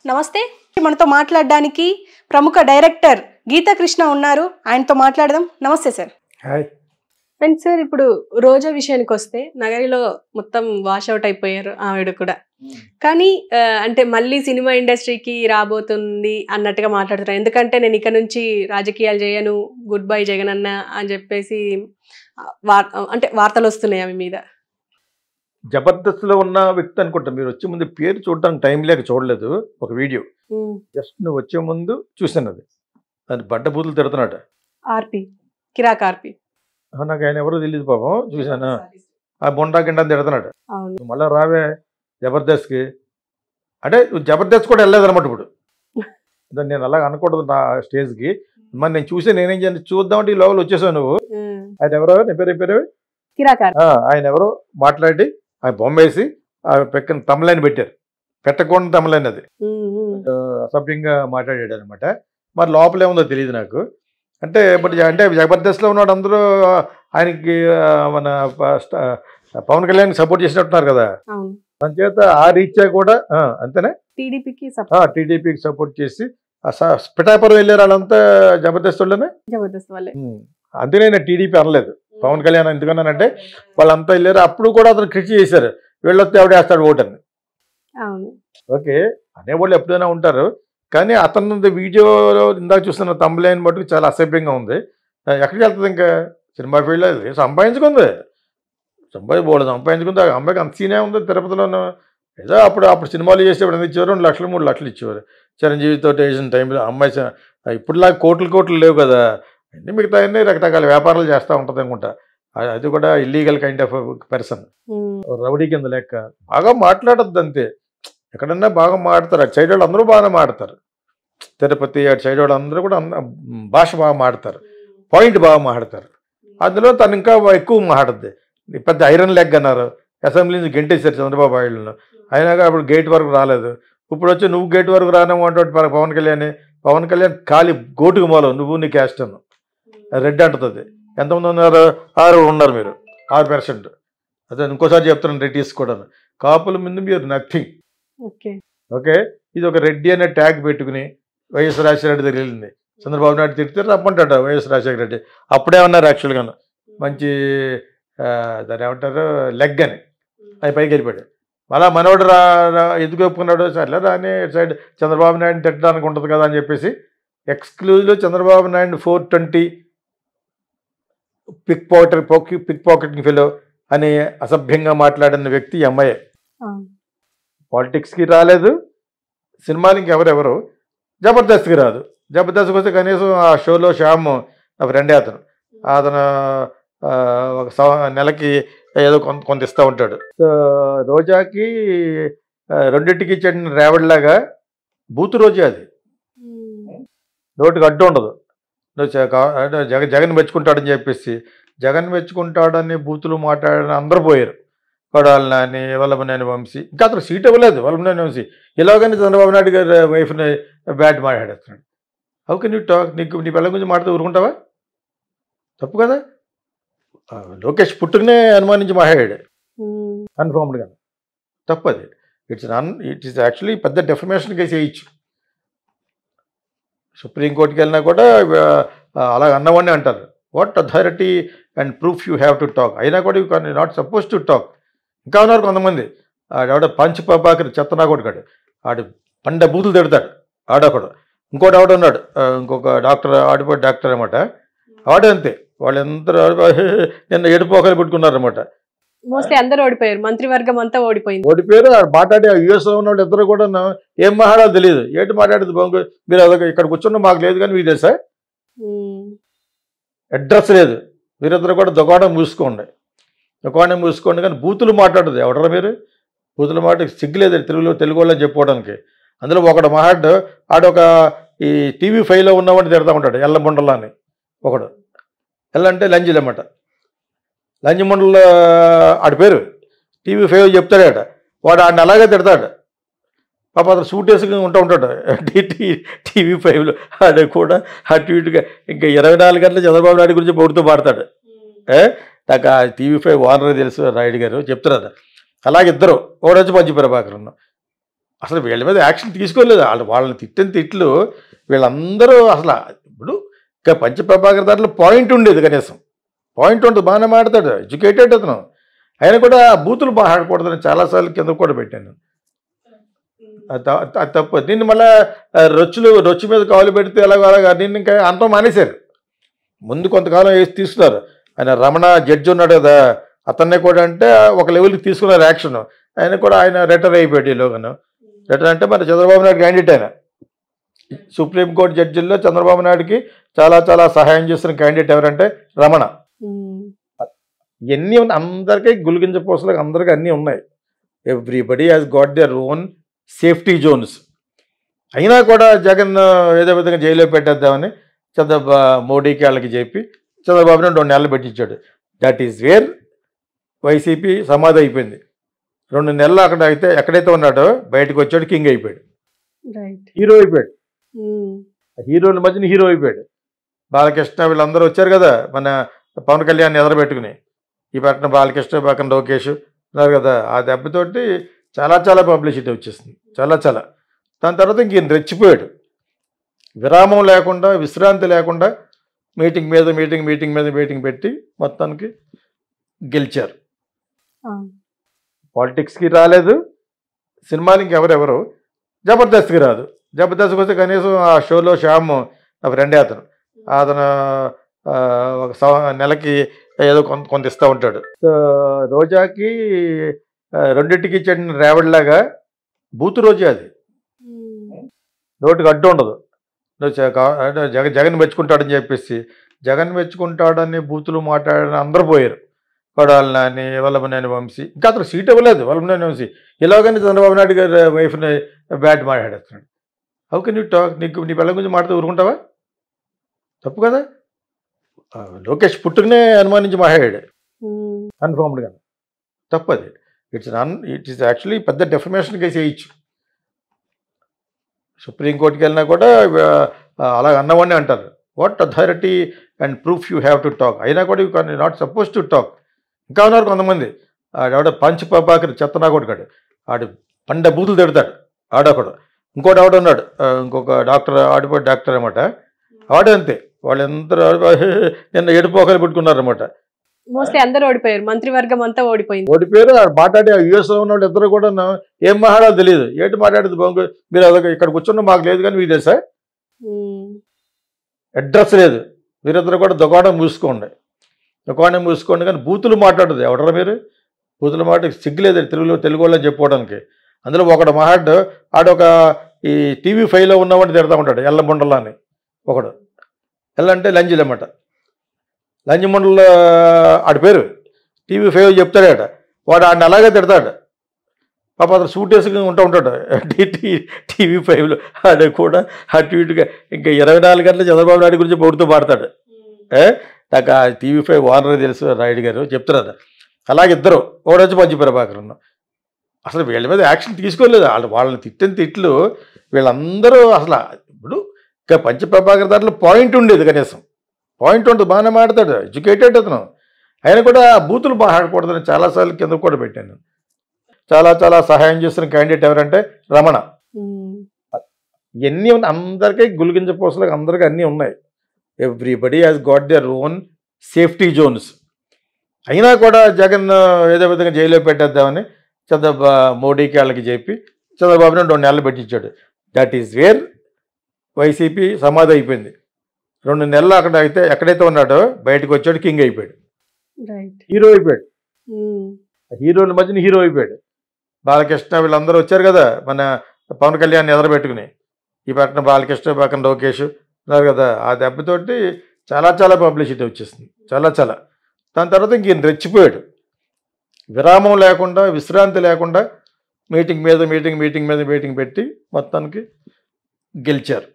నమస్తే. మనతో మాట్లాడడానికి ప్రముఖ డైరెక్టర్ గీతా కృష్ణ ఉన్నారు. ఆయనతో మాట్లాడదాం. నమస్తే సార్. హాయ్. అండ్ సార్, ఇప్పుడు రోజా విషయానికి వస్తే నగరిలో మొత్తం వాష్ అవుట్ అయిపోయారు ఆవిడ కూడా. కానీ అంటే మళ్ళీ సినిమా ఇండస్ట్రీకి రాబోతుంది అన్నట్టుగా మాట్లాడుతున్నారు. ఎందుకంటే నేను ఇక నుంచి రాజకీయాలు చేయను, గుడ్ బై జగన్ అన్న అని చెప్పేసి అంటే వార్తలు వస్తున్నాయి ఆమె మీద. జబర్దస్త్లో ఉన్న వ్యక్తి అనుకుంటా. మీరు వచ్చే ముందు పేరు చూడడానికి టైం లేక చూడలేదు. ఒక వీడియో జస్ట్ నువ్వు వచ్చే ముందు చూసాను. అది బట్టబూతులు తిడుతున్నాడు. ఆర్పి కిరాక్ ఆర్పి. నాకు ఆయన ఎవరో తెలియదు పాపం. చూసాను ఆ బొండా గిండా తిడుతున్నాడు. మళ్ళీ రావే జబర్దస్త్కి అంటే జబర్దస్త్ కూడా వెళ్ళలేదు అనమాట. ఇప్పుడు నేను అలాగ అనకూడదు నా స్టేజ్కి. మరి నేను చూసి నేనేం చేయాలి చూద్దామంటే ఈ లోపల వచ్చేసావు నువ్వు. ఆయన ఎవరో పేరు ఆయన ఎవరో మాట్లాడి ఆ బొమ్మ వేసి ఆ పెక్కన తమలైన పెట్టారు. పెట్టకుండా తమలైన అది అసభ్యంగా మాట్లాడాడు అనమాట. మరి లోపల ఏముందో తెలియదు నాకు. అంటే అంటే జబర్దస్త్లో ఉన్నాడు అందరూ ఆయనకి మన పవన్ కళ్యాణ్ సపోర్ట్ చేసినట్టున్నారు కదా. దాని చేత ఆ రీత్యా కూడా అంతేనే టీడీపీకి సపోర్ట్ చేసి పిఠాపురం వెళ్ళారు వాళ్ళంతా జబర్దస్త్ వాళ్ళనే. అందుకే నేను టీడీపీ అనలేదు. పవన్ కళ్యాణ్ ఎందుకన్నానంటే వాళ్ళంతా వెళ్ళారు. అప్పుడు కూడా అతను క్రిటిక్ చేశారు, వీళ్ళొస్తే ఎవడేస్తాడు ఓటని. ఓకే అనేవాళ్ళు ఎప్పుడైనా ఉంటారు. కానీ అతను వీడియోలో ఇందాక చూస్తున్న తమ్ములైన మటుకు చాలా అసభ్యంగా ఉంది. ఎక్కడికి వెళ్తుంది ఇంకా సినిమా ఫీల్డ్లో సంపాదించుకుంది. సంపాదించుకుంది. ఆ అమ్మాయికి అంత సీనే ఉంది. తిరుపతిలోనూ ఏదో అప్పుడు సినిమాలు చేసేవాడు ఎంత ఇచ్చేవారు, 2 లక్షలు 3 లక్షలు ఇచ్చేవారు. చిరంజీవితో వేసిన టైంలో అమ్మాయి ఇప్పుడులాగా కోట్లు లేవు కదా. అన్నీ మిగతా అన్నీ రకరకాల వ్యాపారాలు చేస్తూ ఉంటుంది అనుకుంటా. అది కూడా illegal kind of person, rowdy కింద లెక్క. బాగా మాట్లాడద్దు అంతే. ఎక్కడన్నా బాగా మాడతారు. అటు సైడ్ వాళ్ళు అందరూ బాగానే మాడతారు. తిరుపతి అటు సైడ్ వాళ్ళు అందరూ కూడా భాష బాగా మాడతారు, పాయింట్ బాగా మాడతారు. అందులో తను ఇంకా ఎక్కువ మాట్లాడుద్ది. పెద్ద ఐరన్ లెగ్ అన్నారు. అసెంబ్లీ నుంచి గెంటేశారు చంద్రబాబు నాయుడును. అయినాక అప్పుడు గేట్ వరకు రాలేదు. ఇప్పుడు వచ్చి నువ్వు గేట్ వరకు రానేమో అంటే పవన్ కళ్యాణ్ ఖాళీ గోటుకు మూలం నువ్వు నీ క్యాస్ట్ అను రెడ్ అంటుంది. ఎంతమంది ఉన్నారు? 6 ఉన్నారు. మీరు 6%. అదే ఇంకోసారి చెప్తున్నాను, రెడ్డిస్ కూడా. కాపుల ముందు మీరు నథింగ్. ఓకే ఇది ఒక రెడ్డి అనే ట్యాగ్ పెట్టుకుని వైఎస్ రాజశేఖర రెడ్డి దగ్గర వెళ్ళింది. చంద్రబాబు నాయుడు తిరిగితే రమ్మంటాడు వైఎస్ రాజశేఖర రెడ్డి. అప్పుడేమన్నారు యాక్చువల్గాను మంచి దాన్ని ఏమంటారు లెగ్ అని. అది పైకి వెళ్ళిపోయాడు. మళ్ళా మనోడు ఎందుకు ఒప్పుకున్నాడు? సర్లే రాని సైడ్ చంద్రబాబు నాయుడు తిట్టడానికి ఉంటుంది కదా అని చెప్పేసి ఎక్స్క్లూజివ్లో Chandrababu Naidu 420 pickpocketing fellow అని అసభ్యంగా మాట్లాడిన వ్యక్తి ఈ అమ్మాయే. పాలిటిక్స్కి రాలేదు, సినిమాలకి ఎవరెవరు, జబర్దస్త్కి రాదు. జబర్దస్త్కి వస్తే కనీసం ఆ షోలో శ్యామ్ నా ఫ్రెండే అతను ఒక నెలకి ఏదో కొంత ఇస్తూ ఉంటాడు. సో రోజాకి రెండింటికి చెందిన రేవడిలాగా బూతు రోజే. అది నోటికి అడ్డు ఉండదు. జగన్ మెచ్చుకుంటాడని చెప్పేసి జగన్ మెచ్చుకుంటాడని బూతులు మాట్లాడని అందరూ పోయారు. కొడాలని వల్లభనేని వంశీ ఇంకా అతను సీట్ ఇవ్వలేదు. వల్లభనేని వంశీ ఇలాగని చంద్రబాబు నాయుడు గారి వైఫ్ని బ్యాట్ మాట్లాడేస్తున్నాడు. How can you talk? నీ పిల్లల గురించి మాట్లాడుతూ ఊరుకుంటావా? తప్పు కదా. లోకేష్ పుట్టుకునే అనుమానించి మాట్లాడాడు కన్ఫర్మ్డ్గా. తప్పు అది. ఇట్ ఈస్ యాక్చువల్లీ పెద్ద డెఫమేషన్ కేసు వేయచ్చు. సుప్రీంకోర్టుకి వెళ్ళినా కూడా అలా అన్నవాడిని అంటారు. What authority and proof you have to talk. అయినా కూడా you can not suppose to talk. ఇంకా ఉన్నారు కొంతమంది. ఆవిడ పంచ్ పాపాకరి చెత్తనా కొడుకాడు. ఆడు పండ బూతులు తిడతాడు ఆడొకడు. ఇంకోటి ఆవిడ ఉన్నాడు, ఇంకొక డాక్టర్, ఆడిపోయి డాక్టర్ అనమాట. ఆడే అంతే. వాళ్ళు ఎందరూ నిన్న ఏడుపోకలు పెట్టుకున్నారనమాట. అందరూ ఓడిపోయారు. మంత్రివర్గం అంతా ఓడిపోయారు. మాట్లాడే యూఎస్లో ఉన్న వాళ్ళు ఇద్దరు కూడా ఏం మాట్లాడాలో తెలియదు. ఏంటి మాట్లాడేది బాగు. మీరు అదొక ఇక్కడ కూర్చున్న మాకు లేదు కానీ మీకు తెలుసా అడ్రస్ లేదు. మీరిద్దరు కూడా దుకాణం మూసుకోండి కానీ బూతులు మాట్లాడదు. ఎవడరా మీరు? బూతులు మాట సిగ్గులేదు తెలుగు వాళ్ళని చెప్పుకోవడానికి. అందులో ఒకడు మాట్లాడు ఆడొక ఈ TV5లో ఉన్నవాడిని తిడతా ఉంటాడు. ఎల్లమండల అని ఒకడు. ఎల్లంటే లంజీలు అన్నమాట. లంజమండల ఆడి పేరు. TV5 చెప్తాడట. వాడు ఆడిని అలాగే తిడతాడు. పాప అతను సూట్ వేసుకుని ఉంటాడు TV5లో. ఆడ కూడా అటు ఇటుగా ఇంకా 24 గంటలు చంద్రబాబు నాయుడు గురించి పొడుతూ పాడతాడు. నాకు ఆ TV5 ఓనర్ తెలుసు, రాయుడు గారు చెప్తున్నారు. అలాగే ఇద్దరు ఒకడొచ్చి పంచి ప్రభాకరన్. అసలు వీళ్ళ మీద యాక్షన్ తీసుకోలేదు. వాళ్ళని తిట్టిన తిట్లు వీళ్ళందరూ అసలు ఇప్పుడు ఇంకా పంచప్రభాకర్ దాంట్లో పాయింట్ ఉండేది, కనీసం పాయింట్ ఉంటుంది, బాగానే మాట్లాడతాడు, ఎడ్యుకేటెడ్ అతను. ఆయన కూడా బూతులు మాట్లాడకూడదని చాలాసార్లు కింద కూడా పెట్టాను. అది తప్పు. దీన్ని మళ్ళీ రొచ్చు మీద కాలు పెడితే అలాగా దీన్ని ఇంకా అంతం మానేశారు. ముందు కొంతకాలం వేసి తీసుకున్నారు. ఆయన రమణ జడ్జి ఉన్నాడు కదా, అతన్నే కూడా అంటే ఒక లెవెల్కి తీసుకున్నారు యాక్షన్. ఆయన కూడా ఆయన రిటైర్ అయిపోయాడు ఈలోగాను. రిటైర్ అంటే మరి చంద్రబాబు నాయుడు క్యాండిడేట్ ఆయన. సుప్రీంకోర్టు జడ్జిల్లో చంద్రబాబు నాయుడుకి చాలా చాలా సహాయం చేస్తున్న క్యాండిడేట్ ఎవరంటే రమణ. ఇవన్నీ అందరికీ గులిగించ పోసలకు అందరికీ అన్నీ ఉన్నాయి. Everybody has got their own safety zones. అయినా కూడా జగన్ ఏదో విధంగా జైల్లో పెట్టేద్దామని మోడీకి వాళ్ళకి చెప్పి చంద్రబాబు నాయుడు 2 నెలలు పెట్టించాడు. దట్ ఈస్ వేర్ వైసీపీ సమాధి అయిపోయింది. 2 నెలలు అక్కడ అయితే ఎక్కడైతే ఉన్నాడో బయటకు వచ్చాడు, కింగ్ అయిపోయాడు, హీరో అయిపోయాడు. హీరోల మధ్యన హీరో అయిపోయాడు. బాలకృష్ణ వీళ్ళందరూ వచ్చారు కదా, మన పవన్ కళ్యాణ్ ఎదరబెట్టుకుని. ఈ పక్కన బాలకృష్ణ, పక్కన లోకేష్ ఉన్నారు కదా. ఆ దెబ్బతోటి చాలా చాలా పబ్లిసిటీ వచ్చేసింది, చాలా చాలా. దాని తర్వాత ఇంక ఈయన రెచ్చిపోయాడు. విరామం లేకుండా, విశ్రాంతి లేకుండా మీటింగ్ మీద మీటింగ్ పెట్టి మొత్తానికి గెలిచారు. పాలిటిక్స్కి రాలేదు, సినిమాలు ఇంకెవరెవరు, జబర్దస్త్కి రాదు. జబర్దస్త్కి వస్తే కనీసం ఆ షోలో శ్యామ్ నా ఫ్రెండే, అతను ఒక నెలకి ఏదో కొంత ఇస్తూ ఉంటాడు. సో రోజాకి 2టికి ఇచ్చాడు రేవడిలాగా. బూతు రోజే అది, నోటికి అడ్డు ఉండదు. జగన్ మెచ్చుకుంటాడని చెప్పేసి, జగన్ మెచ్చుకుంటాడని బూతులు మాట్లాడని అందరూ పోయారు. కొడాలి నాని, వల్లభనేని వంశీ, ఇంకా అతను సీట్ ఇవ్వలేదు వల్లభనేని వంశీ. ఇలాగని చంద్రబాబు నాయుడు గారి వైఫ్ని బ్యాట్ మాట్లాడేస్తున్నాడు. How can you talk? నీ పిల్లల గురించి మాట్లాడుతూ ఊరుకుంటావా? తప్పు కదా. లోకేష్ పుట్టుకునే అనుమానించి మాట్లాడాడు కన్ఫర్మ్డ్గా. తప్పు అది. ఇట్ ఈస్ యాక్చువల్లీ పెద్ద డెఫమేషన్ కేసు వేయచ్చు. సుప్రీంకోర్టుకి వెళ్ళినా కూడా అలా అన్నవాడిని అంటారు. What authority and proof you have to talk. అయినా కూడా you can not suppose to talk. ఇంకా ఉన్నారు కొంతమంది. ఆవిడ పంచప్రభాకర్ చెత్తనా కొడుకాడు, ఆడు పండ బూతులు తిడతాడు ఆడొకడు. ఇంకోటి ఆవిడ ఇంకొక డాక్టర్, ఆడిపోయి డాక్టర్ అనమాట, ఆడే అంతే. వాళ్ళందరూ నిన్న ఏడుపోకలు పెట్టుకున్నారనమాట. మోస్ట్లీ అందరూ ఓడిపోయారు, మంత్రివర్గం అంతా ఓడిపోయింది. ఓడిపోయారు. మాట్లాడే యుఎస్లో ఉన్న వాళ్ళు ఇద్దరు కూడా ఏం మాట్లాడాలో తెలియదు. ఏంటి మాట్లాడేది బాగు, మీరు అదొక ఇక్కడ కూర్చున్న మాకు లేదు కానీ మీకు తెలుసా, అడ్రస్ లేదు. మీరిద్దరు కూడా దుకాణం మూసుకోండి కానీ బూతులు మాట్లాడదు. ఎవడరా మీరు? బూతులు మాట సిగ్గులేదు తెలుగు వాళ్ళని చెప్పుకోవడానికి. అందులో ఒకడు మాట్లాడు, ఆడొక ఈ TV5లో ఉన్నవాడిని తిడతా ఉంటాడు, ఎల్లమండల అని ఒకడు. ఎల్లంటే లంజీలు అన్నమాట. లంజమండల ఆడి పేరు. TV5 చెప్తాడట. వాడు ఆడిని అలాగే తిడతాడు. పాప అతను సూట్ వేసుకుని ఉంటాడు TV5లో. ఆడ కూడా అటు ఇటుగా ఇంకా 24 గంటలు చంద్రబాబు నాయుడు గురించి పొడుతూ పాడతాడు. నాకు ఆ TV5 ఓనర్ తెలుసు, రాయుడు గారు చెప్తున్నారు. అలాగే ఇద్దరు, ఒకడొచ్చి పంచప్రభాకర్. అసలు వీళ్ళ మీద యాక్షన్ తీసుకోలేదు. వాళ్ళని తిట్టిన తిట్లు వీళ్ళందరూ అసలు ఇప్పుడు ఇంకా పంచప్రభాకర్ దాంట్లో పాయింట్ ఉండేది, కనీసం పాయింట్ ఉంటుంది, బాగానే మాట్లాడతాడు, ఎడ్యుకేటెడ్ అతను. ఆయన కూడా బూతులు మాట్లాడకూడదని చాలాసార్లు కింద కూడా పెట్టాను. చాలా చాలా సహాయం చేస్తున్న క్యాండిడేట్ ఎవరంటే రమణ. ఇవన్నీ అందరికీ గులిగించ పోసలకు అందరికీ అన్నీ ఉన్నాయి. Everybody has got their own safety zones. అయినా కూడా జగన్ ఏదో విధంగా జైల్లో పెట్టేద్దామని మోడీకి వాళ్ళకి చెప్పి చంద్రబాబు నాయుడు 2 నెలలు పెట్టించాడు. దట్ ఈస్ వేర్ వైసీపీ సమాధి అయిపోయింది. 2 నెలలు అక్కడ అయితే ఎక్కడైతే ఉన్నాడో బయటకు వచ్చాడు, కింగ్ అయిపోయాడు, హీరో అయిపోయాడు. హీరోల మధ్యన హీరో అయిపోయాడు. బాలకృష్ణ వీళ్ళందరూ వచ్చారు కదా, మన పవన్ కళ్యాణ్ ఎదరబెట్టుకుని. ఈ పక్కన బాలకృష్ణ, పక్కన లోకేష్ ఉన్నారు కదా. ఆ దెబ్బతోటి చాలా చాలా పబ్లిసిటీ వచ్చేసింది, చాలా చాలా. దాని తర్వాత ఇంక ఈయన రెచ్చిపోయాడు. విరామం లేకుండా, విశ్రాంతి లేకుండా మీటింగ్ మీద మీటింగ్ పెట్టి మొత్తానికి గెలిచారు.